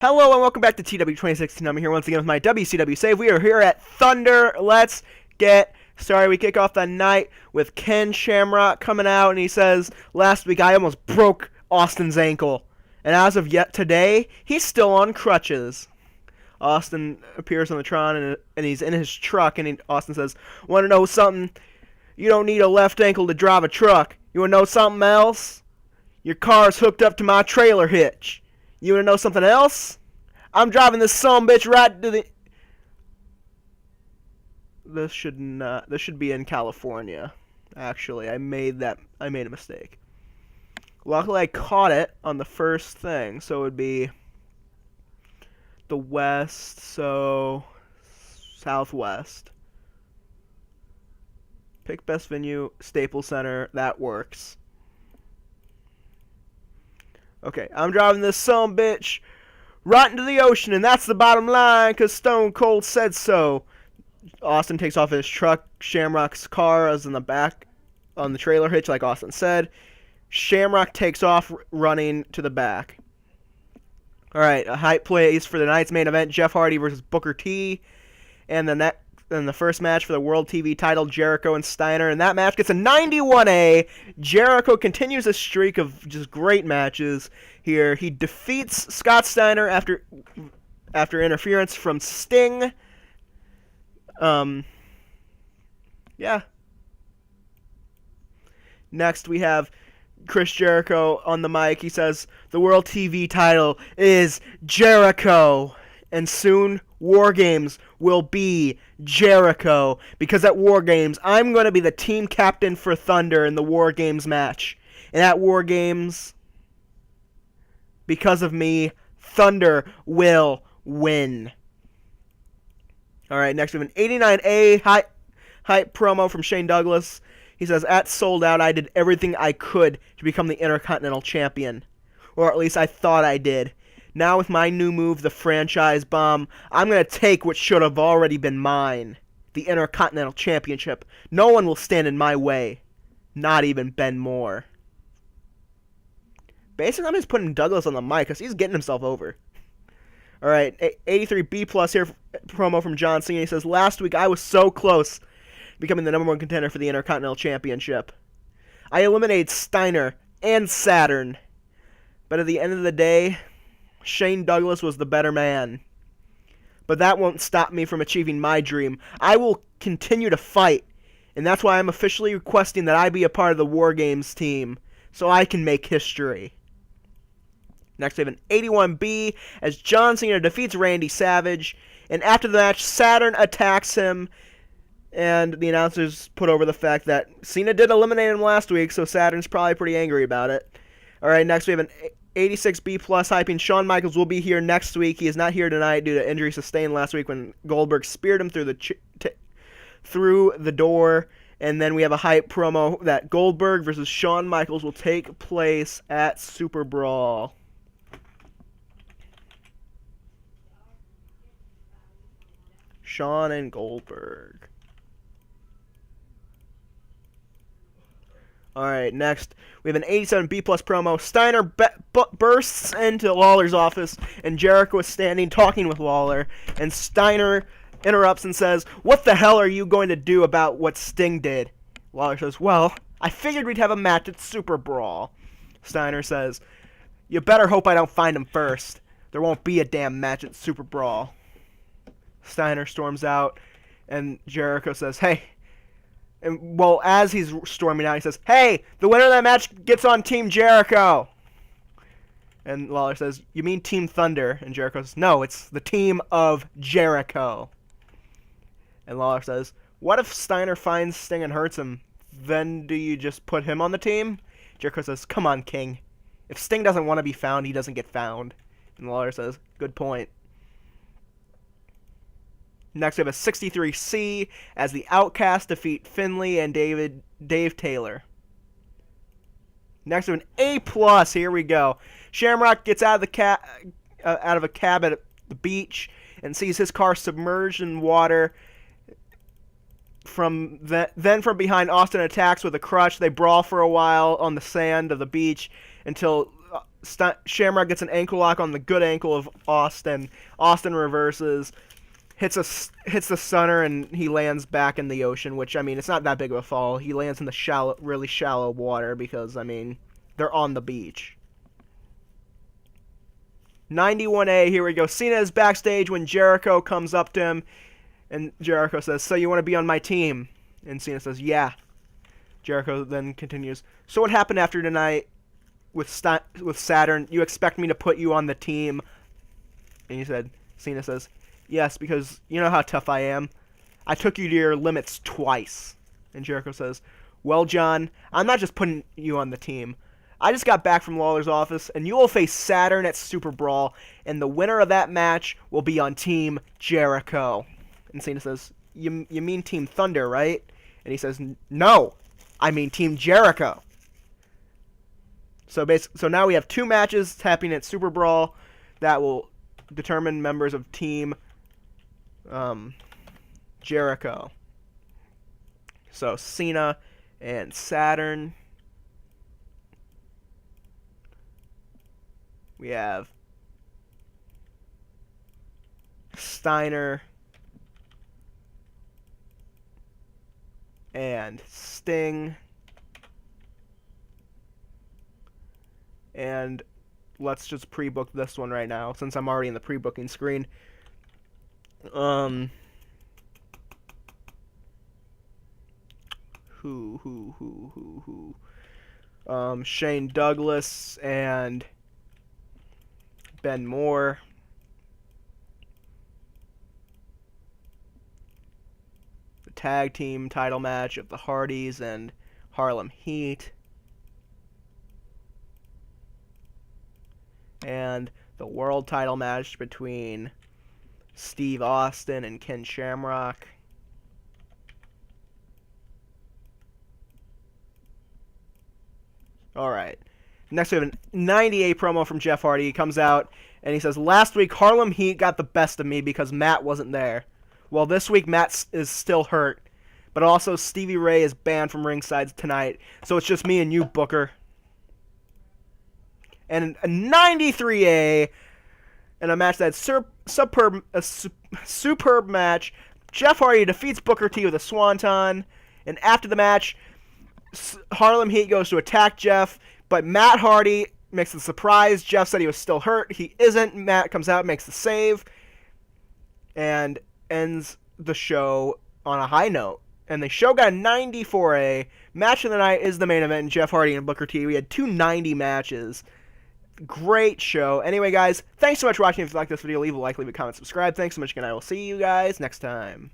Hello and welcome back to TEW 2016. I'm here once again with my WCW save. We are here at Thunder. Let's get started. We kick off the night with Ken Shamrock coming out, and he says, last week I almost broke Austin's ankle. And as of yet today, he's still on crutches. Austin appears on the Tron, and he's in his truck, and Austin says, want to know something? You don't need a left ankle to drive a truck. You want to know something else? Your car's hooked up to my trailer hitch. You want to know something else? I'm driving this sumbitch right to the... This should be in California. Actually, I made a mistake. Luckily, I caught it on the first thing, so it would be the west, so southwest. Pick best venue, Staples Center, that works. Okay, I'm driving this sumbitch right into the ocean, and that's the bottom line, because Stone Cold said so. Austin takes off his truck. Shamrock's car is in the back on the trailer hitch, like Austin said. Shamrock takes off running to the back. Alright, a hype plays for the night's main event, Jeff Hardy versus Booker T. And the first match for the World TV title, Jericho and Steiner. And that match gets a 91A. Jericho continues a streak of just great matches here. He defeats Scott Steiner after interference from Sting. Yeah. Next we have Chris Jericho on the mic. He says, the World TV title is Jericho. And soon, War Games will be Jericho. Because at War Games, I'm going to be the team captain for Thunder in the War Games match. And at War Games, because of me, Thunder will win. Alright, next we have an 89A hype promo from Shane Douglas. He says, at Sold Out, I did everything I could to become the Intercontinental Champion. Or at least I thought I did. Now with my new move, the Franchise Bomb, I'm going to take what should have already been mine. The Intercontinental Championship. No one will stand in my way. Not even Ben Moore. Basically, I'm just putting Douglas on the mic because he's getting himself over. Alright, 83B plus here, promo from John Cena. He says, last week I was so close becoming the #1 contender for the Intercontinental Championship. I eliminated Steiner and Saturn. But at the end of the day, Shane Douglas was the better man. But that won't stop me from achieving my dream. I will continue to fight. And that's why I'm officially requesting that I be a part of the War Games team. So I can make history. Next we have an 81B as John Cena defeats Randy Savage. And after the match, Saturn attacks him. And the announcers put over the fact that Cena did eliminate him last week. So Saturn's probably pretty angry about it. Alright, next we have an 86B plus hyping. Shawn Michaels will be here next week. He is not here tonight due to injury sustained last week when Goldberg speared him through the door. And then we have a hype promo that Goldberg versus Shawn Michaels will take place at Super Brawl. Shawn and Goldberg. Alright, next, we have an 87B plus promo. Steiner bursts into Lawler's office, and Jericho is standing talking with Lawler, and Steiner interrupts and says, what the hell are you going to do about what Sting did? Lawler says, well, I figured we'd have a match at Super Brawl. Steiner says, you better hope I don't find him first. There won't be a damn match at Super Brawl. Steiner storms out, and Jericho says, hey. And, well, as he's storming out, he says, hey, the winner of that match gets on Team Jericho. And Lawler says, you mean Team Thunder? And Jericho says, no, it's the Team of Jericho. And Lawler says, what if Steiner finds Sting and hurts him? Then do you just put him on the team? Jericho says, come on, King. If Sting doesn't want to be found, he doesn't get found. And Lawler says, good point. Next, we have a 63C as the Outcast defeat Finlay and Dave Taylor. Next, we have an A plus. Here we go. Shamrock gets out of a cab at the beach and sees his car submerged in water. Then from behind, Austin attacks with a crutch. They brawl for a while on the sand of the beach until Shamrock gets an ankle lock on the good ankle of Austin. Austin reverses, hits the stunner, and he lands back in the ocean, which, I mean, it's not that big of a fall. He lands in the really shallow water because, I mean, they're on the beach. 91A, here we go. Cena is backstage when Jericho comes up to him, and Jericho says, "So you want to be on my team?" And Cena says, "Yeah." Jericho then continues, "So what happened after tonight with Saturn? You expect me to put you on the team?" And Cena says, "Yes, because you know how tough I am. I took you to your limits twice." And Jericho says, "Well, John, I'm not just putting you on the team. I just got back from Lawler's office, and you will face Saturn at Super Brawl, and the winner of that match will be on Team Jericho." And Cena says, you mean Team Thunder, right?" And he says, "No, I mean Team Jericho." So now we have 2 matches happening at Super Brawl that will determine members of Team Jericho. So Cena and Saturn. We have Steiner and Sting. And let's just pre-book this one right now, since I'm already in the pre-booking screen. Shane Douglas and Ben Moore. The tag team title match of the Hardys and Harlem Heat. And the world title match between Steve Austin and Ken Shamrock. Alright. Next we have a 98 promo from Jeff Hardy. He comes out and he says, "Last week Harlem Heat got the best of me because Matt wasn't there. Well, this week Matt is still hurt. But also Stevie Ray is banned from ringside tonight. So it's just me and you, Booker." And a 93A in a match that's superb match. Jeff Hardy defeats Booker T with a swanton. And after the match, Harlem Heat goes to attack Jeff, but Matt Hardy makes the surprise. Jeff said he was still hurt. He isn't. Matt comes out, makes the save, and ends the show on a high note. And the show got a 94A. Match of the night is the main event, Jeff Hardy and Booker T. We had 2 90 matches. Great show. Anyway, guys, thanks so much for watching. If you like this video, leave a like, leave a comment, subscribe. Thanks so much again. I will see you guys next time.